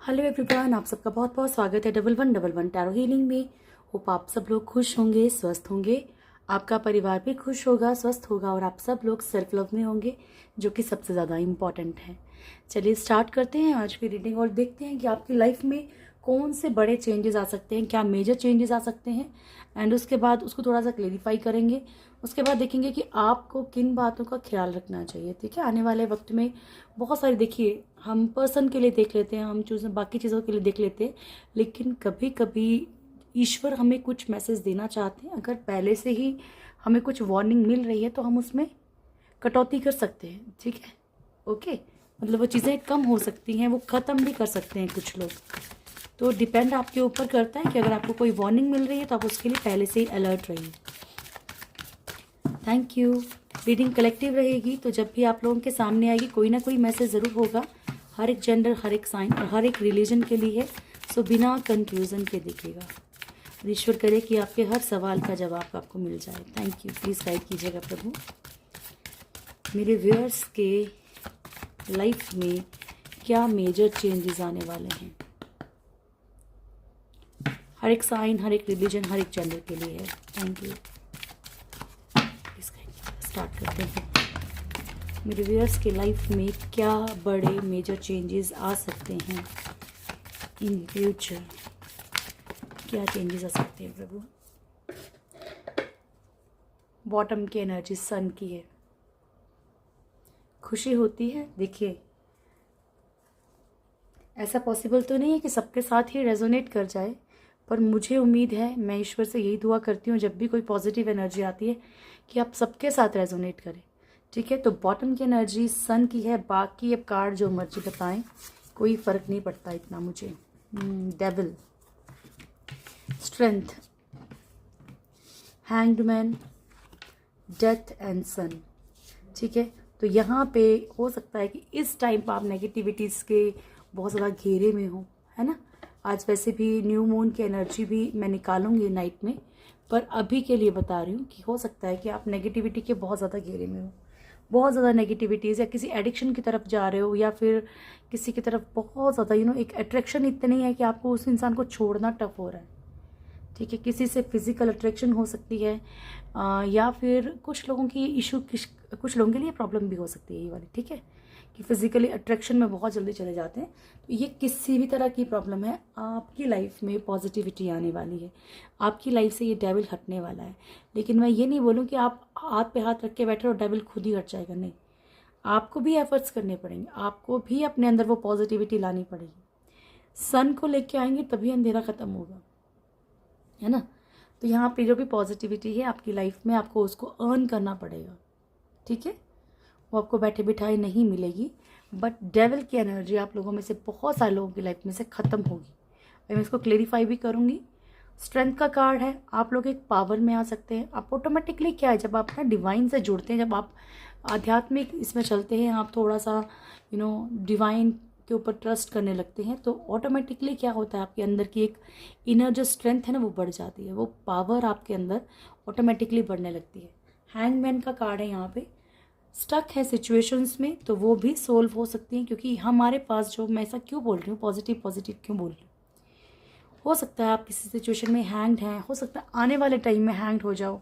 Hello everyone, आप सबका बहुत बहुत स्वागत है 1111 टैरो हीलिंग में। होप आप सब लोग खुश होंगे, स्वस्थ होंगे, आपका परिवार भी खुश होगा, स्वस्थ होगा और आप सब लोग सेल्फ लव में होंगे, जो कि सबसे ज़्यादा इम्पॉर्टेंट है। चलिए स्टार्ट करते हैं आज की रीडिंग और देखते हैं कि आपकी लाइफ में कौन से बड़े चेंजेस आ सकते हैं, क्या मेजर चेंजेस आ सकते हैं, एंड उसके बाद उसको थोड़ा सा क्लेरिफाई करेंगे। उसके बाद देखेंगे कि आपको किन बातों का ख्याल रखना चाहिए। ठीक है, आने वाले वक्त में बहुत सारी, देखिए हम पर्सन के लिए देख लेते हैं, हम चूज बाकी चीज़ों के लिए देख लेते हैं, लेकिन कभी कभी ईश्वर हमें कुछ मैसेज देना चाहते हैं। अगर पहले से ही हमें कुछ वार्निंग मिल रही है तो हम उसमें कटौती कर सकते हैं। ठीक है, ओके, मतलब वो चीज़ें कम हो सकती हैं, वो ख़त्म भी कर सकते हैं कुछ लोग। तो डिपेंड आपके ऊपर करता है कि अगर आपको कोई वार्निंग मिल रही है तो आप उसके लिए पहले से ही अलर्ट रहिए। Thank you. रीडिंग कलेक्टिव रहेगी, तो जब भी आप लोगों के सामने आएगी कोई ना कोई मैसेज ज़रूर होगा, हर एक जेंडर, हर एक साइन और हर एक रिलीजन के लिए है। सो बिना कंफ्यूजन के देखिएगा। ईश्वर करे कि आपके हर सवाल का जवाब आपको मिल जाए। Thank you. प्लीज़ गाइड कीजिएगा प्रभु। मेरे व्यूअर्स के लाइफ में क्या मेजर चेंजेस आने वाले हैं, हर एक साइन, हर एक रिलीजन, हर एक जेंडर के लिए है। Thank you. स्टार्ट करते हैं। मेरे व्यूअर्स के लाइफ में क्या बड़े मेजर चेंजेस आ सकते हैं इन फ्यूचर, क्या चेंजेस आ सकते हैं प्रभु। बॉटम की एनर्जी सन की है, खुशी होती है। देखिए ऐसा पॉसिबल तो नहीं है कि सबके साथ ही रेजोनेट कर जाए, पर मुझे उम्मीद है, मैं ईश्वर से यही दुआ करती हूँ जब भी कोई पॉजिटिव एनर्जी आती है कि आप सबके साथ रेजोनेट करें। ठीक है, तो बॉटम की एनर्जी सन की है। बाकी अब कार्ड जो मर्जी बताएं, कोई फ़र्क नहीं पड़ता इतना मुझे। Devil, strength, hanged man, death and sun. ठीक है, तो यहाँ पे हो सकता है कि इस टाइम पर आप नेगेटिविटीज़ के बहुत ज़्यादा घेरे में हो, है ना। आज वैसे भी न्यू मून की एनर्जी भी मैं निकालूंगी नाइट में, पर अभी के लिए बता रही हूँ कि हो सकता है कि आप नेगेटिविटी के बहुत ज़्यादा घेरे में हो, बहुत ज़्यादा नेगेटिविटीज़, या किसी एडिक्शन की तरफ जा रहे हो, या फिर किसी की तरफ बहुत ज़्यादा एक अट्रैक्शन इतनी है कि आपको उस इंसान को छोड़ना टफ हो रहा है। ठीक है, किसी से फिजिकल अट्रैक्शन हो सकती है, या फिर कुछ लोगों की इशू, कुछ लोगों के लिए प्रॉब्लम भी हो सकती है ये वाली। ठीक है, कि फिजिकली अट्रैक्शन में बहुत जल्दी चले जाते हैं। तो ये किसी भी तरह की प्रॉब्लम है, आपकी लाइफ में पॉजिटिविटी आने वाली है, आपकी लाइफ से ये डेविल हटने वाला है। लेकिन मैं ये नहीं बोलूँ कि आप हाथ पे हाथ रख के बैठे और डेविल खुद ही हट जाएगा, नहीं। आपको भी एफर्ट्स करने पड़ेंगे, आपको भी अपने अंदर वो पॉजिटिविटी लानी पड़ेगी। सन को लेके आएंगे तभी अंधेरा खत्म होगा, है ना। तो यहाँ पे जो भी पॉजिटिविटी है आपकी लाइफ में, आपको उसको अर्न करना पड़ेगा। ठीक है, वो आपको बैठे बिठाए नहीं मिलेगी। बट डेविल की एनर्जी आप लोगों में से बहुत सारे लोगों की लाइफ में से ख़त्म होगी। मैं इसको क्लेरिफाई भी करूँगी। स्ट्रेंथ का कार्ड है, आप लोग एक पावर में आ सकते हैं। आप ऑटोमेटिकली क्या है, जब आप ना डिवाइन से जुड़ते हैं, जब आप आध्यात्मिक इसमें चलते हैं, आप थोड़ा सा डिवाइन के ऊपर ट्रस्ट करने लगते हैं, तो ऑटोमेटिकली क्या होता है, आपके अंदर की एक इनर जो स्ट्रेंथ है ना वो बढ़ जाती है, वो पावर आपके अंदर ऑटोमेटिकली बढ़ने लगती है। हैंगमैन का कार्ड है यहाँ पे। स्टक है सिचुएशंस में तो वो भी सोल्व हो सकती हैं, क्योंकि हमारे पास जो, मैं ऐसा क्यों बोल रही हूँ, पॉजिटिव पॉजिटिव क्यों बोल रही हूँ, हो सकता है आप किसी सिचुएशन में हैंग्ड हैं, हो सकता है आने वाले टाइम में हैंग्ड हो जाओ,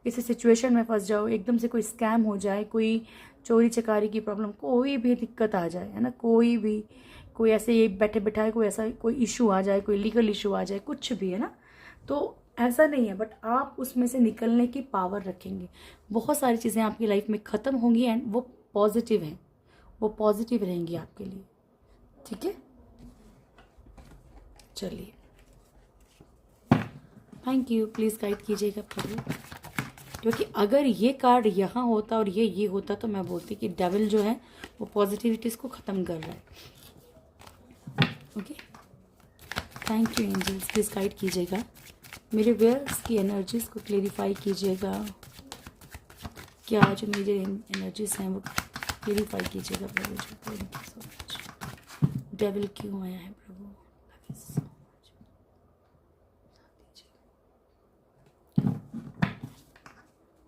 किसी सिचुएशन में फंस जाओ, एकदम से कोई स्कैम हो जाए, कोई चोरी चकारी की प्रॉब्लम, कोई भी दिक्कत आ जाए, है ना, कोई ऐसे ये बैठे बिठाए कोई ऐसा कोई इशू आ जाए, कोई लीगल इशू आ जाए, कुछ भी, है ना। तो ऐसा नहीं है, बट आप उसमें से निकलने की पावर रखेंगे। बहुत सारी चीज़ें आपकी लाइफ में ख़त्म होंगी एंड वो पॉजिटिव हैं, वो पॉजिटिव रहेंगी आपके लिए। ठीक है, चलिए, थैंक यू। प्लीज़ गाइड कीजिएगा प्रभु, क्योंकि अगर ये कार्ड यहाँ होता और ये होता तो मैं बोलती कि डेविल जो है वो पॉजिटिविटीज़ को ख़त्म कर रहा है। Okay, thank you angels, please guide कीजिएगा। मेरे वेयर्स की एनर्जीज़ को क्लेरिफाई कीजिएगा, क्या जो मेरे एनर्जीज़ हैं वो क्लेरिफाई कीजिएगा प्रभु जी। डेविल क्यों आया है प्रभु,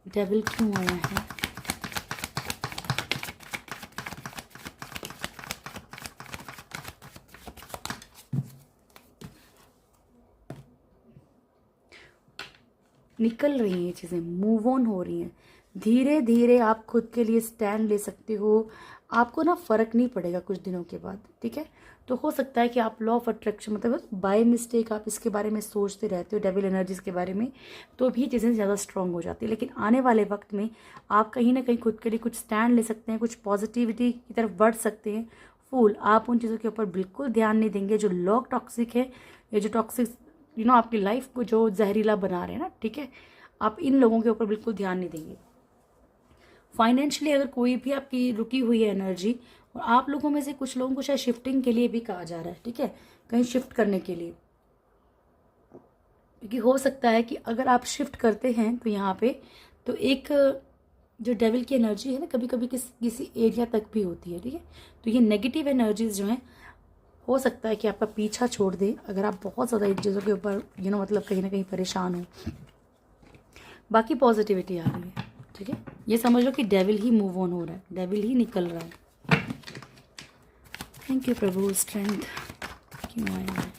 डेविल क्यों आया है, निकल रही हैं ये चीज़ें, मूव ऑन हो रही हैं। धीरे धीरे आप खुद के लिए स्टैंड ले सकते हो, आपको ना फ़र्क नहीं पड़ेगा कुछ दिनों के बाद, ठीक है। तो हो सकता है कि आप लॉ ऑफ अट्रैक्शन मतलब बाय मिस्टेक आप इसके बारे में सोचते रहते हो, डेविल एनर्जीज के बारे में, तो भी चीज़ें ज़्यादा स्ट्रांग हो जाती है। लेकिन आने वाले वक्त में आप कहीं ना कहीं खुद के लिए कुछ स्टैंड ले सकते हैं, कुछ पॉजिटिविटी की तरफ बढ़ सकते हैं। फूल आप उन चीज़ों के ऊपर बिल्कुल ध्यान नहीं देंगे जो लोग टॉक्सिक है, या जो टॉक्सिक आपकी लाइफ को जो जहरीला बना रहे हैं ना, ठीक है, आप इन लोगों के ऊपर बिल्कुल ध्यान नहीं देंगे। फाइनेंशियली अगर कोई भी आपकी रुकी हुई है एनर्जी, और आप लोगों में से कुछ लोगों को शायद शिफ्टिंग के लिए भी कहा जा रहा है, ठीक है, कहीं शिफ्ट करने के लिए, क्योंकि हो सकता है कि अगर आप शिफ्ट करते हैं तो यहाँ पे तो एक जो डेविल की एनर्जी है ना, कभी कभी किसी एरिया तक भी होती है, ठीक है। तो ये नेगेटिव एनर्जीज जो हैं, हो सकता है कि आपका पीछा छोड़ दे अगर आप बहुत ज़्यादा इन चीज़ों के ऊपर मतलब कहीं ना कहीं परेशान हो। बाकी पॉजिटिविटी आ रही है, ठीक है। ये समझ लो कि डेविल ही मूव ऑन हो रहा है, डेविल ही निकल रहा है। थैंक यू प्रभु, स्ट्रेंथ क्यों आया है,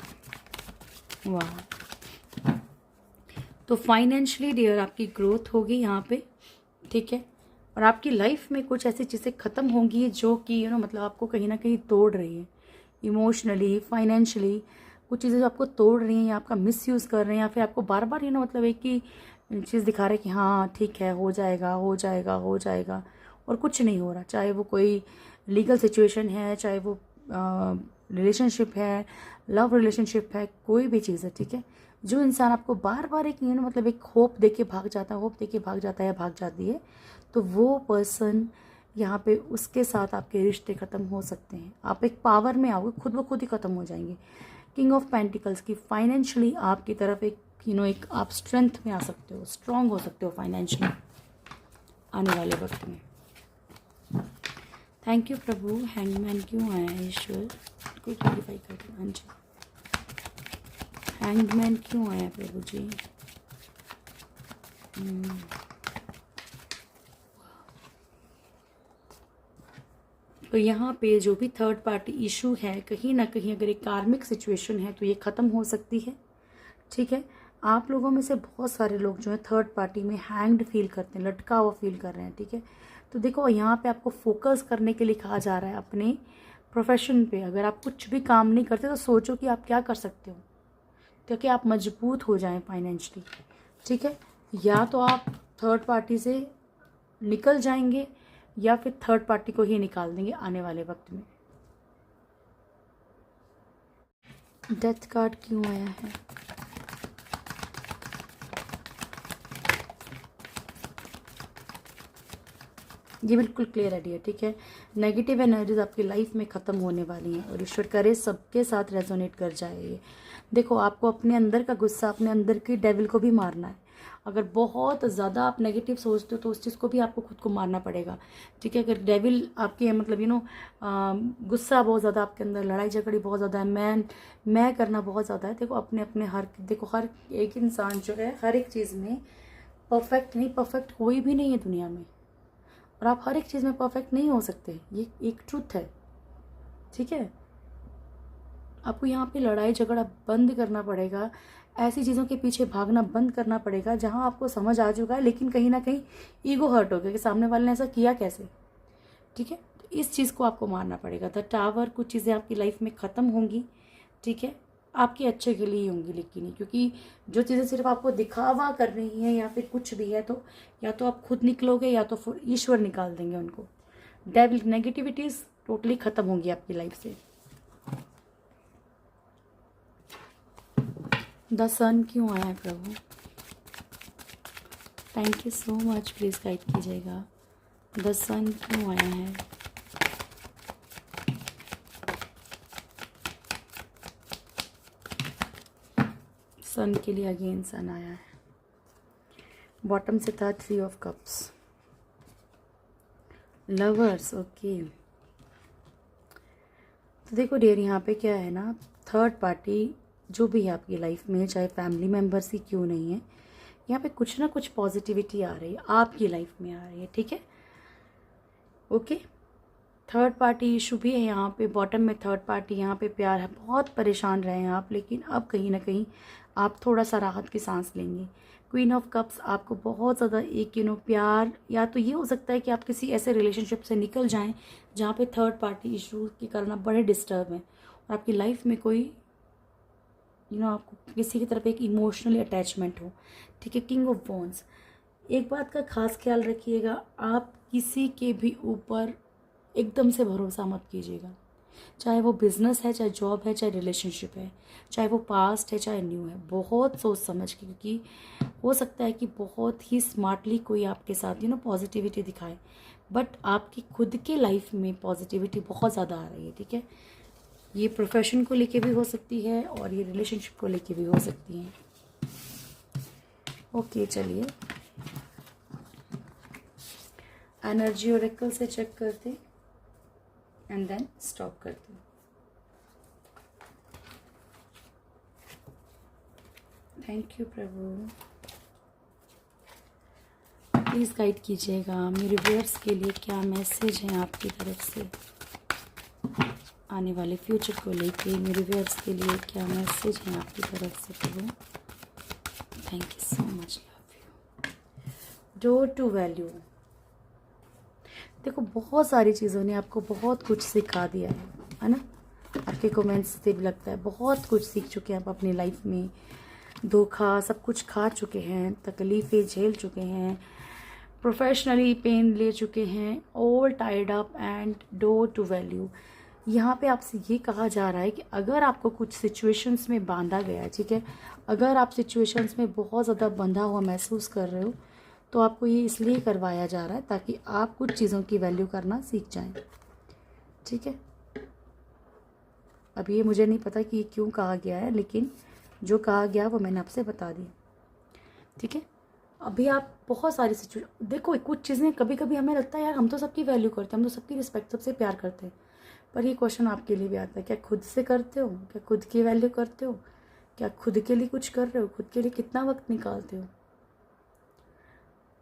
वाह। तो फाइनेंशियली डियर आपकी ग्रोथ होगी यहाँ पे, ठीक है। और आपकी लाइफ में कुछ ऐसी चीज़ें ख़त्म होंगी जो कि मतलब आपको कहीं ना कहीं तोड़ रही है, इमोशनली, फाइनेंशियली। कुछ चीज़ें जो आपको तोड़ रही हैं, या आपका मिसयूज़ कर रहे हैं, या फिर आपको बार बार मतलब एक ही चीज़ दिखा रहे हैं कि हाँ ठीक है, हो जाएगा हो जाएगा हो जाएगा, और कुछ नहीं हो रहा। चाहे वो कोई लीगल सिचुएशन है, चाहे वो रिलेशनशिप है, लव रिलेशनशिप है, कोई भी चीज़ है, ठीक है। जो इंसान आपको बार बार एक मतलब एक होप दे के भाग जाता है, होप दे के भाग जाता है या भाग जाती है, तो वो पर्सन यहाँ पे उसके साथ आपके रिश्ते ख़त्म हो सकते हैं। आप एक पावर में आओगे, खुद ब खुद ही ख़त्म हो जाएंगे। किंग ऑफ पेंटिकल्स की फाइनेंशियली आपकी तरफ एक एक आप स्ट्रेंथ में आ सकते हो, स्ट्रांग हो सकते हो फाइनेंशियली आने वाले वक्त में। Thank you Prabhu. हैंगमैन क्यों आया है ईश्वर, कोई क्लैरिफाई कर दो। हाँ जी, हैंगमैन क्यों आया प्रभु जी। तो यहाँ पे जो भी थर्ड पार्टी इशू है, कहीं ना कहीं अगर एक कार्मिक सिचुएशन है तो ये ख़त्म हो सकती है, ठीक है। आप लोगों में से बहुत सारे लोग जो है थर्ड पार्टी में हैंग्ड फील करते हैं, लटका हुआ फील कर रहे हैं, ठीक है। तो देखो यहाँ पे आपको फोकस करने के लिए कहा जा रहा है अपने प्रोफेशन पे। अगर आप कुछ भी काम नहीं करते तो सोचो कि आप क्या कर सकते हो, ताकि आप मजबूत हो जाएं फाइनेंशियली, ठीक है। या तो आप थर्ड पार्टी से निकल जाएंगे, या फिर थर्ड पार्टी को ही निकाल देंगे आने वाले वक्त में। डेथ कार्ड क्यों आया है, ये बिल्कुल क्लियर आइडिया, ठीक है। नेगेटिव एनर्जीज आपकी लाइफ में ख़त्म होने वाली हैं, और ईश्वर करे सबके साथ रेजोनेट कर जाए ये। देखो आपको अपने अंदर का गुस्सा, अपने अंदर की डेविल को भी मारना है। अगर बहुत ज़्यादा आप नेगेटिव सोचते हो तो उस चीज़ को भी आपको खुद को मारना पड़ेगा, ठीक है। अगर डेविल आपके मतलब गुस्सा बहुत ज़्यादा आपके अंदर, लड़ाई झगड़ी बहुत ज़्यादा है, मैं करना बहुत ज़्यादा है, देखो अपने अपने हर एक इंसान जो है हर एक चीज़ में परफेक्ट नहीं, परफेक्ट कोई भी नहीं है दुनिया में, और आप हर एक चीज़ में परफेक्ट नहीं हो सकते, ये एक ट्रुथ है, ठीक है। आपको यहाँ पे लड़ाई झगड़ा बंद करना पड़ेगा, ऐसी चीज़ों के पीछे भागना बंद करना पड़ेगा जहाँ आपको समझ आ चुका है, लेकिन कहीं ना कहीं ईगो हर्ट हो गया कि सामने वाले ने ऐसा किया कैसे, ठीक है। तो इस चीज़ को आपको मारना पड़ेगा। द टावर, कुछ चीज़ें आपकी लाइफ में ख़त्म होंगी, ठीक है, आपके अच्छे के लिए ही होंगी, लेकिन क्योंकि जो चीज़ें सिर्फ आपको दिखावा कर रही हैं या फिर कुछ भी है, तो या तो आप खुद निकलोगे या तो फिर ईश्वर निकाल देंगे उनको। डेविल नेगेटिविटीज़ टोटली ख़त्म होंगी आपकी लाइफ से। द सन क्यों आया है प्रभु, thank you so much, please guide कीजिएगा। द सन क्यों आया है, सन के लिए अगेन सन आया है। बॉटम से था 3 ऑफ कप्स, लवर्स, ओके। तो देखो डियर, यहाँ पे क्या है ना, थर्ड पार्टी जो भी है आपकी लाइफ में, चाहे फैमिली मेम्बर्स ही क्यों नहीं है, यहाँ पे कुछ ना कुछ पॉजिटिविटी आ रही है, आपकी लाइफ में आ रही है, ठीक है, ओके। थर्ड पार्टी इशू भी है यहाँ पे, बॉटम में थर्ड पार्टी, यहाँ पे प्यार है, बहुत परेशान रहे हैं आप, लेकिन अब कहीं ना कहीं आप थोड़ा सा राहत की सांस लेंगे। क्वीन ऑफ कप्स आपको बहुत ज़्यादा एक प्यार, या तो ये हो सकता है कि आप किसी ऐसे रिलेशनशिप से निकल जाएं जहाँ पे थर्ड पार्टी इशू के कारण आप बड़े डिस्टर्ब हैं और आपकी लाइफ में कोई आपको किसी की तरफ एक इमोशनल अटैचमेंट हो। ठीक है, किंग ऑफ वॉन्ड्स। एक बात का खास ख्याल रखिएगा, आप किसी के भी ऊपर एकदम से भरोसा मत कीजिएगा, चाहे वो बिजनेस है, चाहे जॉब है, चाहे रिलेशनशिप है, चाहे वो पास्ट है, चाहे न्यू है। बहुत सोच समझ के, क्योंकि हो सकता है कि बहुत ही स्मार्टली कोई आपके साथ पॉजिटिविटी दिखाए, बट आपकी खुद के लाइफ में पॉजिटिविटी बहुत ज़्यादा आ रही है। ठीक है, ये प्रोफेशन को लेके भी हो सकती है और ये रिलेशनशिप को लेके भी हो सकती है। ओके, चलिए एनर्जी ओरेकल से चेक करते एंड देन स्टॉप करते। Thank you Prabhu, please guide कीजिएगा मेरे व्यूअर्स के लिए क्या मैसेज है आपकी तरफ से, आने वाले फ्यूचर को लेके मेरे व्यूअर्स के लिए क्या मैसेज है आपकी तरफ से प्रभु। Thank you so much, love you. Door to value. देखो, बहुत सारी चीज़ों ने आपको बहुत कुछ सिखा दिया है ना। आपके कमेंट्स से भी लगता है बहुत कुछ सीख चुके हैं आप अपनी लाइफ में, धोखा सब कुछ खा चुके हैं, तकलीफ़ें झेल चुके हैं, प्रोफेशनली पेन ले चुके हैं, all tied up and door to value. यहाँ पे आपसे ये कहा जा रहा है कि अगर आपको कुछ सिचुएशंस में बांधा गया है, ठीक है, अगर आप सिचुएशंस में बहुत ज़्यादा बंधा हुआ महसूस कर रहे हो, तो आपको ये इसलिए करवाया जा रहा है ताकि आप कुछ चीज़ों की वैल्यू करना सीख जाएं। ठीक है, अब ये मुझे नहीं पता कि क्यों कहा गया है, लेकिन जो कहा गया वो मैंने आपसे बता दी। ठीक है, अभी आप बहुत सारी सिचुएशन देखो, कुछ चीज़ें कभी कभी हमें लगता है यार हम तो सबकी वैल्यू करते हैं, हम तो सबकी रिस्पेक्ट, सबसे प्यार करते हैं, पर ये क्वेश्चन आपके लिए भी आता है, क्या खुद से करते हो? क्या खुद की वैल्यू करते हो? क्या खुद के लिए कुछ कर रहे हो? खुद के लिए कितना वक्त निकालते हो?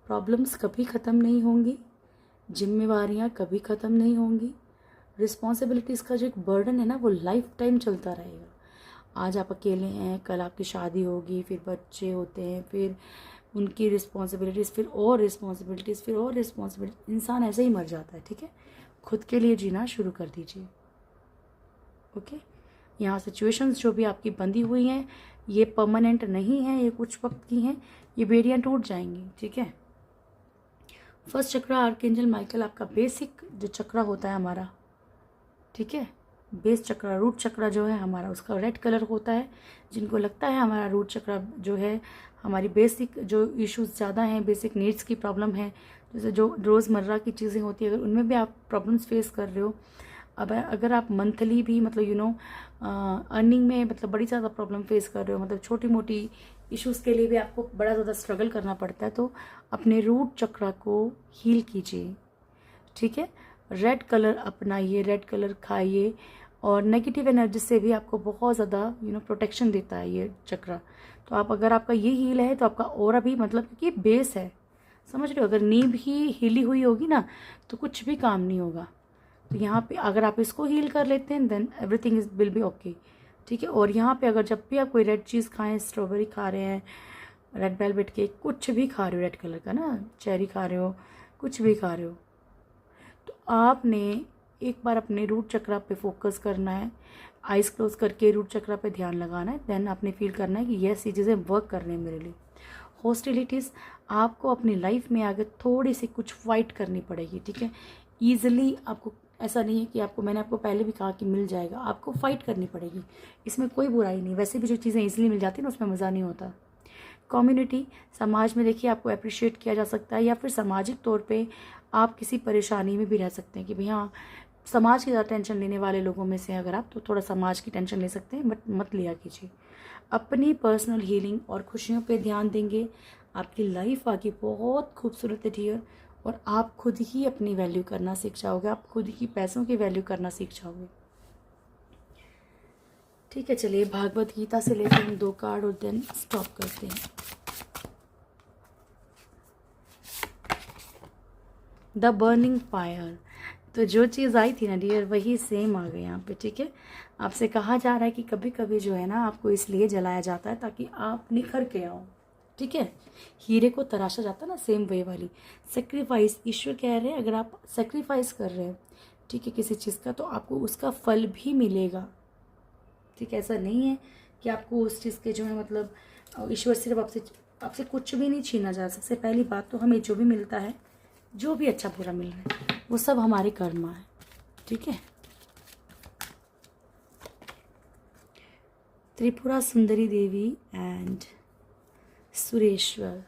प्रॉब्लम्स कभी ख़त्म नहीं होंगी, जिम्मेवारियाँ कभी ख़त्म नहीं होंगी, रिस्पॉन्सिबिलिटीज़ का जो एक बर्डन है ना वो लाइफ टाइम चलता रहेगा। आज आप अकेले हैं, कल आपकी शादी होगी, फिर बच्चे होते हैं, फिर उनकी रिस्पॉन्सिबिलिटीज़, फिर और रिस्पॉन्सिबिलिटीज़, फिर और रिस्पॉन्सिबिलिटी। इंसान ऐसे ही मर जाता है। ठीक है, खुद के लिए जीना शुरू कर दीजिए। ओके, यहाँ सिचुएशंस जो भी आपकी बंधी हुई हैं ये परमानेंट नहीं है, ये कुछ वक्त की हैं, ये बेड़ियाँ टूट जाएंगी। ठीक है, फर्स्ट चक्रा आर्कएंजल माइकल आपका बेसिक जो चक्रा होता है हमारा, ठीक है, बेस चक्रा, रूट चक्रा जो है हमारा, उसका रेड कलर होता है। जिनको लगता है हमारा रूट चक्रा जो है, हमारी बेसिक जो इश्यूज ज़्यादा हैं, बेसिक नीड्स की प्रॉब्लम है, जैसे जो रोज़मर्रा की चीज़ें होती है, अगर उनमें भी आप प्रॉब्लम्स फेस कर रहे हो, अब अगर आप मंथली भी मतलब अर्निंग में मतलब बड़ी ज़्यादा प्रॉब्लम फेस कर रहे हो, मतलब छोटी मोटी इश्यूज़ के लिए भी आपको बड़ा ज़्यादा स्ट्रगल करना पड़ता है, तो अपने रूट चक्रा को हील कीजिए। ठीक है, रेड कलर अपनाइए, रेड कलर खाइए, और नेगेटिव एनर्जी से भी आपको बहुत ज़्यादा प्रोटेक्शन देता है ये चक्रा। तो आप अगर आपका ये हील है तो आपका और भी मतलब कि बेस है, समझ रहे हो, अगर नींव ही हीली हुई होगी ना तो कुछ भी काम नहीं होगा। तो यहाँ पे अगर आप इसको हील कर लेते हैं then everything is will be okay. ठीक है, और यहाँ पे अगर जब भी आप कोई रेड चीज़ खाएं, स्ट्रॉबेरी खा रहे हैं, रेड वेलवेट केक, कुछ भी खा रहे हो रेड कलर का ना, चेरी खा रहे हो, कुछ भी खा रहे हो, तो आपने एक बार अपने रूट चक्रा पे फोकस करना है, आइज़ क्लोज करके रूट चक्रा पे ध्यान लगाना है, देन आपने फील करना है कि यस ये चीज़ें वर्क कर रही हैं मेरे लिए। हॉस्टिलिटीज़ आपको अपनी लाइफ में आगे थोड़ी सी कुछ फाइट करनी पड़ेगी। ठीक है, ईजिली आपको ऐसा नहीं है कि आपको, मैंने आपको पहले भी कहा कि मिल जाएगा, आपको फाइट करनी पड़ेगी, इसमें कोई बुराई नहीं। वैसे भी जो चीज़ें ईजिली मिल जाती हैं ना उसमें मज़ा नहीं होता। कम्युनिटी, समाज में देखिए आपको अप्रिशिएट किया जा सकता है, या फिर सामाजिक तौर पे आप किसी परेशानी में भी रह सकते हैं कि भैया समाज की ज़्यादा टेंशन लेने वाले लोगों में से अगर आप, तो थोड़ा समाज की टेंशन ले सकते हैं, बट मत लिया कीजिए। अपनी पर्सनल हीलिंग और खुशियों पे ध्यान देंगे, आपकी लाइफ आगे बहुत खूबसूरत है डियर, और आप खुद ही अपनी वैल्यू करना सीख जाओगे, आप खुद ही पैसों की वैल्यू करना सीख जाओगे। ठीक है, चलिए भागवत गीता से लेते हैं 2 कार्ड और देन स्टॉप करते हैं। द बर्निंग फायर, तो जो चीज़ आई थी ना डियर वही सेम आ गई यहाँ पे। ठीक है, आपसे कहा जा रहा है कि कभी कभी जो है ना आपको इसलिए जलाया जाता है ताकि आप निखर के आओ। ठीक है, हीरे को तराशा जाता है ना, सेम वे वाली सेक्रीफाइस। ईश्वर कह रहे हैं अगर आप सेक्रीफाइस कर रहे हैं, ठीक है, किसी चीज़ का, तो आपको उसका फल भी मिलेगा। ठीक है, ऐसा नहीं है कि आपको उस चीज़ के जो है मतलब ईश्वर सिर्फ आपसे कुछ भी नहीं छीना जा। सबसे पहली बात तो हमें जो भी मिलता है, जो भी अच्छा बुरा मिल रहा है, वो सब हमारे कर्मा है। ठीक है, त्रिपुरा सुंदरी देवी एंड सुरेश्वर,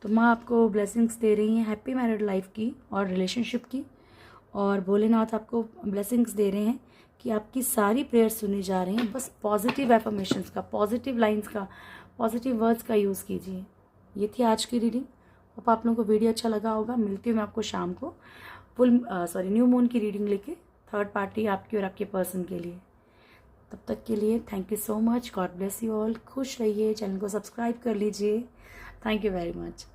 तो माँ आपको ब्लेसिंग्स दे रही हैं हैप्पी मैरिड लाइफ की और रिलेशनशिप की। और भोलेनाथ आपको ब्लेसिंग्स दे रहे हैं कि आपकी सारी प्रेयर्स सुनी जा रही हैं। बस पॉजिटिव एफर्मेशंस का, पॉजिटिव लाइंस का, पॉजिटिव वर्ड्स का यूज़ कीजिए। ये थी आज की रीडिंग। अब आप लोगों को वीडियो अच्छा लगा होगा। मिलती हूँ मैं आपको शाम को न्यू मून की रीडिंग लेके, थर्ड पार्टी आपकी और आपके पर्सन के लिए। तब तक के लिए thank you so much. God bless you all. खुश रहिए। चैनल को सब्सक्राइब कर लीजिए। Thank you very much.